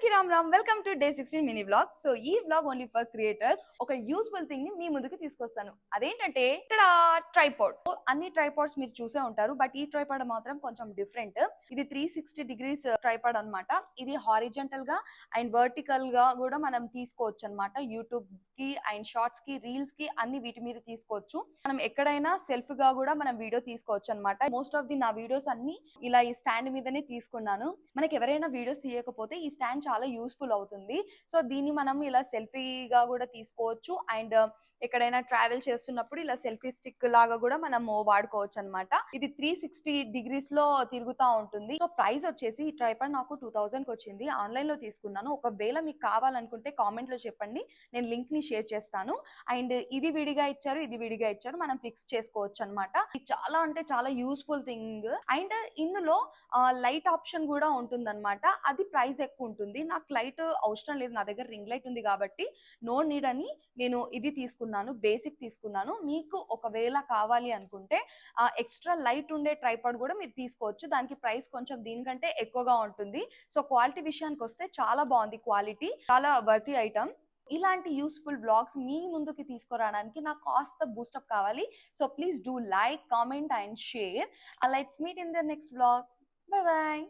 అందరికీ Ram welcome to day 16 mini vlog. So ఈ vlog only for creators. ఒక useful thing ని మీ ముందుకు తీసుకొస్తాను. అదేంటంటే ఇక్కడ ట్రైపాడ్. అన్ని ట్రైపాడ్స్ మీరు చూసే ఉంటారు, బట్ ఈ ట్రైపాడ్ మాత్రం కొంచెం డిఫరెంట్. ఇది 360 డిగ్రీస్ ట్రైపాడ్ అన్నమాట. ఇది హారిజంటల్ గా అండ్ వర్టికల్ గా కూడా మనం తీసుకోవచ్చు అన్నమాట. యూట్యూబ్ కి అండ్ షార్ట్స్ కి, రీల్స్ కి అన్ని వీటి మీద తీసుకోవచ్చు. మనం ఎక్కడైనా సెల్ఫ్ గా కూడా మనం వీడియో తీసుకోవచ్చు అన్నమాట. మోస్ట్ ఆఫ్ ది నా వీడియోస్ అన్ని ఇలా ఈ స్టాండ్ మీదనే తీసుకున్నాను. మనకి ఎవరైనా వీడియోస్ తీయకపోతే ఈ స్టాండ్ చాలా యూస్ఫుల్ అవుతుంది. సో దీన్ని మనం ఇలా సెల్ఫీగా కూడా తీసుకోవచ్చు అండ్ ఎక్కడైనా ట్రావెల్ చేస్తున్నప్పుడు ఇలా సెల్ఫీ స్టిక్ లాగా కూడా మనం వాడుకోవచ్చు అన్నమాట. ఇది 360 డిగ్రీస్ లో తిరుగుతా ఉంటుంది. సో ప్రైస్ వచ్చేసి ఈ ట్రైపాడ్ నాకు 2000 కి వచ్చింది. ఆన్లైన్ లో తీసుకున్నాను. ఒకవేళ మీకు కావాలనుకుంటే కామెంట్ లో చెప్పండి, నేను లింక్ ని షేర్ చేస్తాను. అండ్ ఇది విడిగా ఇచ్చారు, ఇది విడిగా ఇచ్చారు, మనం ఫిక్స్ చేసుకోవచ్చు అన్నమాట. ఇది చాలా అంటే చాలా యూస్ఫుల్ థింగ్. అండ్ ఇందులో లైట్ ఆప్షన్ కూడా ఉంటుందన్నమాట. అది ప్రైస్ ఎక్కువ ఉంటుంది. నాకు లైట్ అవసరం లేదు, నా దగ్గర రింగ్ లైట్ ఉంది కాబట్టి నో నీడ్ అని నేను ఇది తీసుకున్నాను, బేసిక్ తీసుకున్నాను. మీకు ఒకవేళ కావాలి అనుకుంటే ఎక్స్ట్రా లైట్ ఉండే ట్రైపాడ్ కూడా మీరు తీసుకోవచ్చు. దానికి ప్రైస్ కొంచెం దీనికంటే ఎక్కువగా ఉంటుంది. సో క్వాలిటీ విషయానికి వస్తే చాలా బాగుంది, క్వాలిటీ చాలా వర్తీ ఐటమ్. ఇలాంటి యూస్ఫుల్ బ్లాగ్స్ మీ ముందుకి తీసుకురావడానికి నాకు కాస్త బూస్టప్ కావాలి. So please do like, comment and share. Let's meet in the next blog. Bye bye.